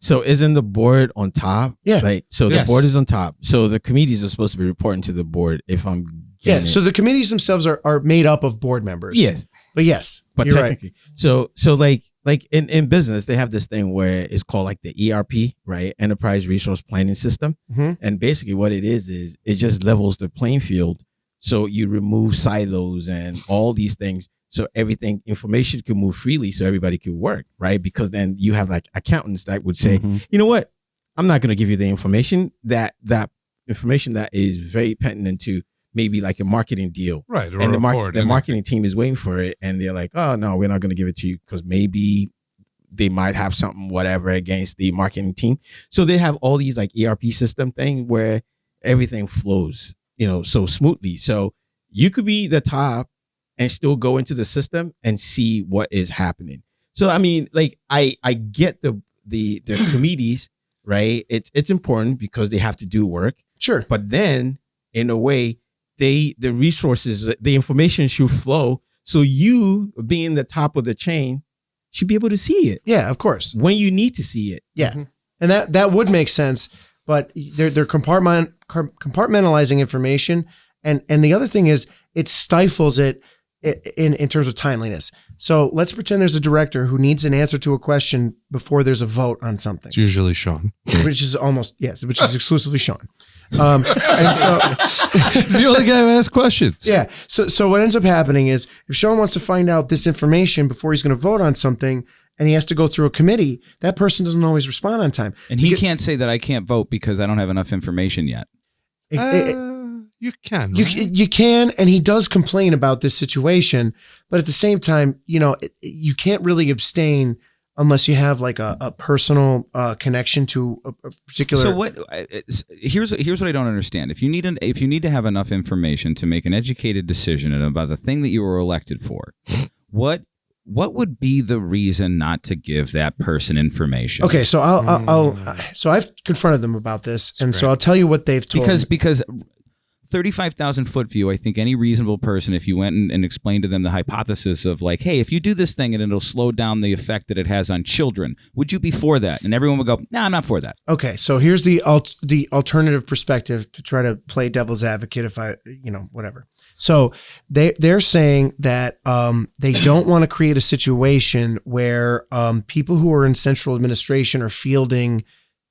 So isn't the board on top? Yeah. Like, so the board is on top. So the committees are supposed to be reporting to the board if I'm getting So the committees themselves are made up of board members. Yes. But yes. But you're technically. Right. So like in business, they have this thing where it's called like the ERP, right? Enterprise Resource Planning System. Mm-hmm. And basically what it is it just levels the playing field. So you remove silos and all these things. So information can move freely so everybody can work, right? Because then you have like accountants that would say, you know what? I'm not going to give you the information that information that is very pertinent to maybe like a marketing deal. Right. Or and the marketing team is waiting for it. And they're like, oh, no, we're not going to give it to you because maybe they might have something, whatever, against the marketing team. So they have all these like ERP system thing where everything flows, so smoothly. So you could be the top and still go into the system and see what is happening. So, I mean, like I get the committees, right? It's important because they have to do work. Sure. But then in a way, the resources, the information should flow. So you being the top of the chain should be able to see it. Yeah, of course. When you need to see it. Yeah. Mm-hmm. And that would make sense, but they're compartmentalizing information. And the other thing is it stifles it in terms of timeliness. So let's pretend there's a director who needs an answer to a question before there's a vote on something. It's usually Sean. Which is exclusively Sean. And so he's the only guy who asks questions. Yeah. So what ends up happening is if Sean wants to find out this information before he's going to vote on something and he has to go through a committee, that person doesn't always respond on time. And he can't say that I can't vote because I don't have enough information yet. You can. Right? You can, and he does complain about this situation, but at the same time, you can't really abstain unless you have like a personal connection to a particular. So here's what I don't understand. If you need to have enough information to make an educated decision about the thing that you were elected for, what would be the reason not to give that person information? Okay, so so I've confronted them about this, so I'll tell you what they've told me. Because 35,000 foot view, I think any reasonable person, if you went and explained to them the hypothesis of like, hey, if you do this thing and it'll slow down the effect that it has on children, would you be for that? And everyone would go, no, I'm not for that. Okay, so here's the alternative perspective to try to play devil's advocate if I, whatever. So they're saying that they don't want to create a situation where people who are in central administration are fielding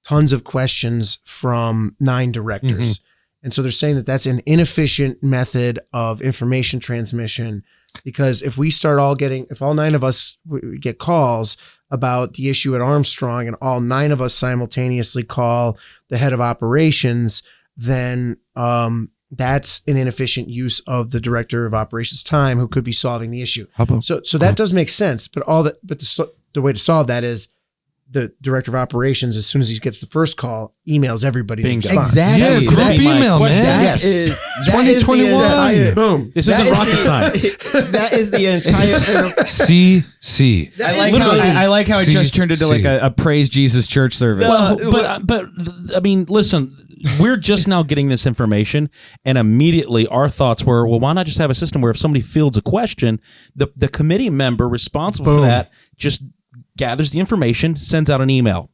tons of questions from 9 directors. Mm-hmm. And so they're saying that that's an inefficient method of information transmission because if all 9 of us get calls about the issue at Armstrong and all 9 of us simultaneously call the head of operations, then that's an inefficient use of the director of operations time who could be solving the issue. So that does make sense, but the way to solve that is the director of operations, as soon as he gets the first call, emails everybody. Exactly. Yeah, group email, man. Yes. 2021. Boom. This isn't rocket science. That is the entire CC. I like how it just turned into like a praise Jesus church service. But I mean, listen, we're just now getting this information, and immediately our thoughts were, well, why not just have a system where if somebody fields a question, the committee member responsible for that just gathers the information, sends out an email.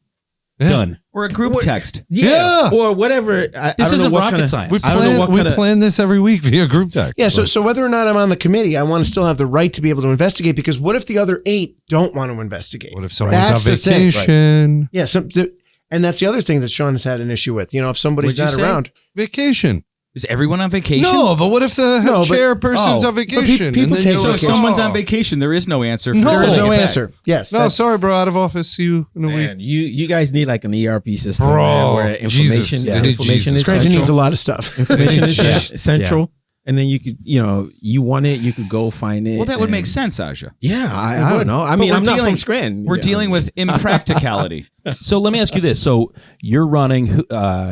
Yeah. Done. Or a group text. Yeah. Or whatever. This isn't rocket science. We plan this every week via group text. Yeah, so whether or not I'm on the committee, I want to still have the right to be able to investigate because what if the other 8 don't want to investigate? What if someone's on vacation? Right. Yeah, and that's the other thing that Sean has had an issue with. If somebody's not around. Vacation. Is everyone on vacation? No, but what if the chairperson's on vacation? People take so if someone's on vacation, there is no answer. There is no answer. Yes. No, sorry, bro. Out of office. See you in a week. You guys need like an ERP system, where information is Scranton needs a lot of stuff. Information is central. Yeah. And then you could, you want it, you could go find it. Well, that would make sense, Aja. Yeah, I don't know. I mean, I'm not from Scranton. We're dealing with impracticality. So let me ask you this. So you're running,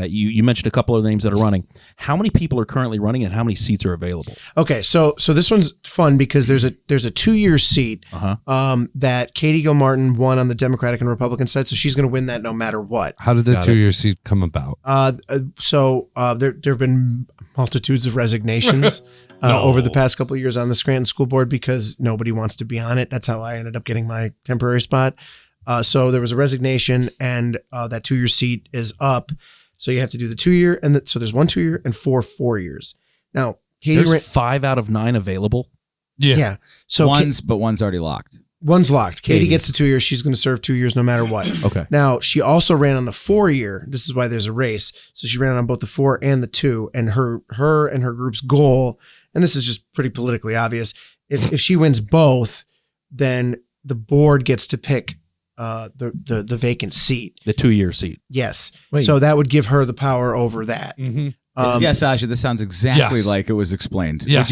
you mentioned a couple of names that are running. How many people are currently running and how many seats are available? Okay, so this one's fun because there's a 2-year seat that Katie Gilmartin won on the Democratic and Republican side, so she's going to win that no matter what. How did the 2-year seat come about? There have been multitudes of resignations over the past couple of years on the Scranton School Board because nobody wants to be on it. That's how I ended up getting my temporary spot. So there was a resignation, and that 2-year seat is up. So you have to do the 2-year, and so there's 1 2-year and 4 4-years. Now, Katie, there's 5 out of 9 available. Yeah. So one's already locked. One's locked. Katie gets the 2 years. She's going to serve 2 years no matter what. Okay. Now, she also ran on the 4-year. This is why there's a race. So she ran on both the 4 and the 2. And her and her group's goal, and this is just pretty politically obvious, if she wins both, then the board gets to pick the vacant seat. The 2-year seat. Yes. Wait. So that would give her the power over that. Mm-hmm. Yes, Asha, this sounds exactly like it was explained. Yes. Would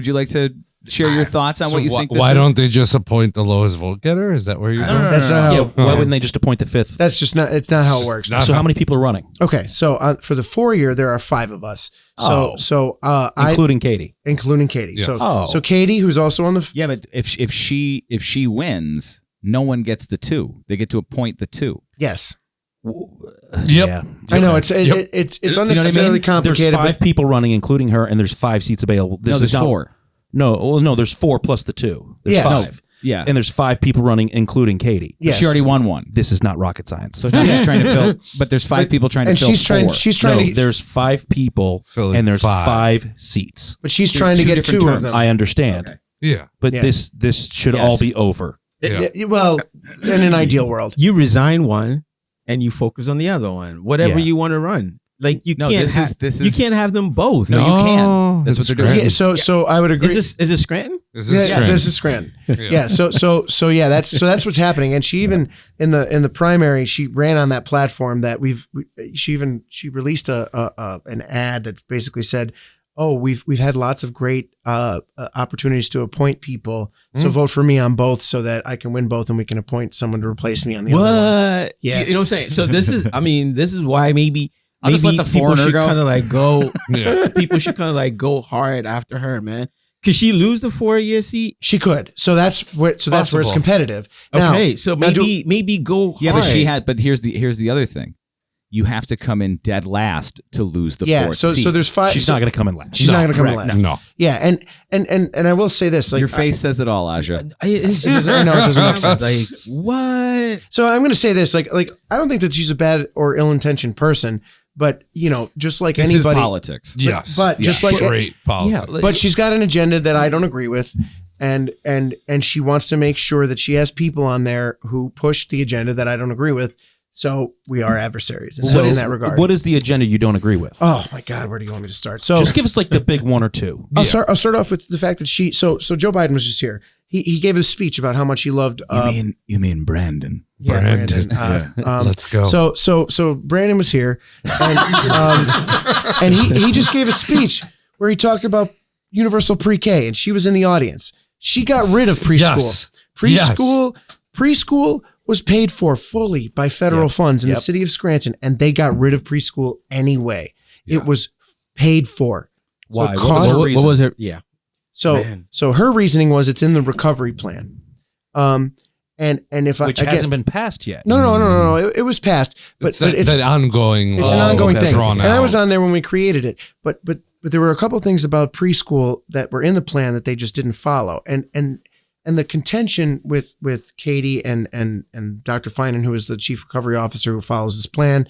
you like to share your thoughts on what you think this why is? don't they just appoint the lowest vote getter? Is that where you're going? That's not how. Yeah, why wouldn't they just appoint the 5th? That's just not. It's not how it works. So how many people are running? Okay, so for the 4-year, there are 5 of us. So Including Katie. Including Katie. Yeah. So Katie, who's also on the. Yeah, but if she wins, no one gets the 2. They get to appoint the 2. Yes. Yep. Yeah. I know it's unnecessarily complicated. There's 5 people running, including her, and there's 5 seats available. There's 4. No, there's 4 plus the 2. There's Yes. 5. Yeah. And there's 5 people running, including Katie. Yes. She already won one. This is not rocket science. So she's trying to fill, but there's 5 people trying to and fill she's 4. she's trying to. there's 5 people, Filling and there's 5. 5 seats. But she's trying to two get different 2 of terms. them. I understand. Okay. Yeah. But Yeah. this should Yes. all be over. Well, in an ideal world. You resign one and you focus on the other one. Whatever Yeah. you want to run. Like you No, can't. this you is can't have them both. No, you can. That's what they're doing. Yeah, so I would agree. Is it Scranton? This is strange. This is Scranton. Yeah. So yeah, that's what's happening. And she even in the primary, she ran on that platform that she released an ad that basically said, "Oh, we've had lots of great opportunities to appoint people. So vote for me on both, so that I can win both, and we can appoint someone to replace me on the other one." What? Yeah. You know what I'm saying? So this is. I mean, this is why maybe. I'll just let the people foreigner should go. kind of like go. Yeah. People should kind of like go hard after her, man. Could she lose the 4-year seat? She could. So that's where it's Possible. competitive. Now, Okay, so now maybe go hard. Yeah, but she had. But here's the other thing. You have to come in dead last to lose the 4th seat. So there's 5. She's not going to come in last. She's not going to come in correct. last. No. Yeah, and I will say this, like Your face says it all, Aja. I know it doesn't make sense. Like what? So I'm going to say this, like I don't think that she's a bad or ill-intentioned person, but just like This anybody, is politics. Yes. but just like Great politics. Yeah, but she's got an agenda that I don't agree with, and she wants to make sure that she has people on there who push the agenda that I don't agree with. So we are adversaries in that regard. What is the agenda you don't agree with? Oh my God, where do you want me to start? So Just give us like the big 1 or 2. I'll start off with the fact that so Joe Biden was just here. He gave a speech about how much he loved. You mean Brandon? Yeah, Brandon. Let's go. So Brandon was here, and he just gave a speech where he talked about universal pre-K, and she was in the audience. She got rid of preschool. Yes. Preschool was paid for fully by federal funds in the city of Scranton, and they got rid of preschool anyway. It was paid for. Why? So What was her What reason? was it? Yeah. So her reasoning was it's in the recovery plan. And if Which hasn't been passed yet. No. It was passed, but It's that, it's that ongoing. it's an ongoing thing. Drawn And I out. was on there when we created it, but there were a couple of things about preschool that were in the plan that they just didn't follow. And the contention with Katie and Dr. Finan, who is the chief recovery officer who follows this plan,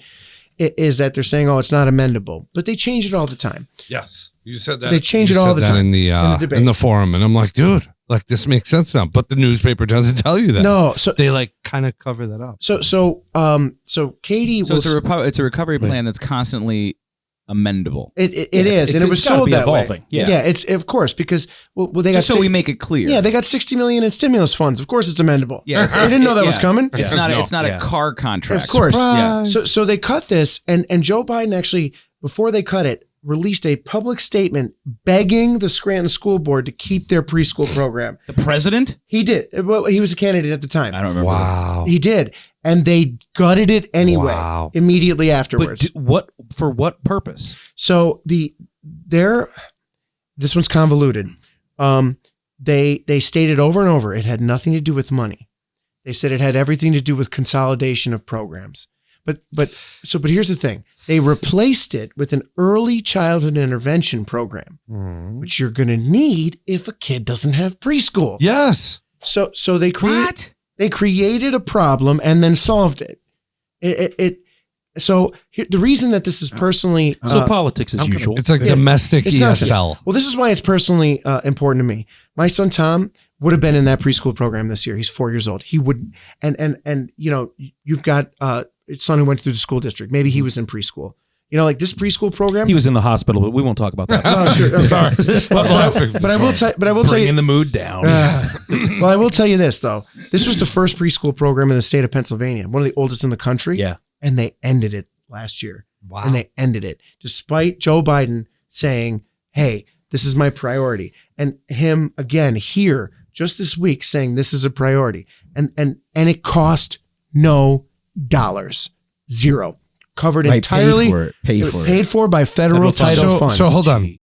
is that they're saying, oh, it's not amendable, but they change it all the time. Yes, you said that. They change You it all said the that time in debate. in the forum, and I'm like, dude, like this makes sense now, but the newspaper doesn't tell you that. No, so They like kind of cover that up. so Katie So was it's a recovery plan that's constantly amendable. it is, and it was it's gotta sold be that evolving. way. Yeah. It's of course because they got Just so we make it clear. yeah, they got $60 million in stimulus funds. Of course, it's amendable. Yeah, I didn't know that was coming. It's Yeah. not Yeah. a car contract. Of course. Yeah. So they cut this, and Joe Biden actually, before they cut it, released a public statement begging the Scranton School Board to keep their preschool program. The president? He did. Well, he was a candidate at the time. I don't remember. Wow. He did, and they gutted it anyway. Wow. Immediately But afterwards. for what purpose? So this one's convoluted. They stated over and over it had nothing to do with money. They said it had everything to do with consolidation of programs. But here's the thing. They replaced it with an early childhood intervention program, which you're going to need if a kid doesn't have preschool. Yes. So they create. What? They created a problem and then solved it. So the reason that this is personally So politics as usual. It's like domestic it's nothing. ESL. Well, this is why it's personally important to me. My son Tom would have been in that preschool program this year. He's 4 years old. He would, and you know, you've got a son who went through the school district. Maybe he was in preschool. You know, like this preschool program. He was in the hospital, but we won't talk about that. Oh, sure. Okay. Sorry. But I will tell you. Bringing the mood down. Well, I will tell you this though. This was the first preschool program in the state of Pennsylvania, one of the oldest in the country. Yeah. And they ended it last year. Wow. And they ended it despite Joe Biden saying, "Hey, this is my priority," and him again here just this week saying this is a priority, and it cost no dollars, zero, covered Like entirely, paid for it. paid for by federal title funds. So hold on.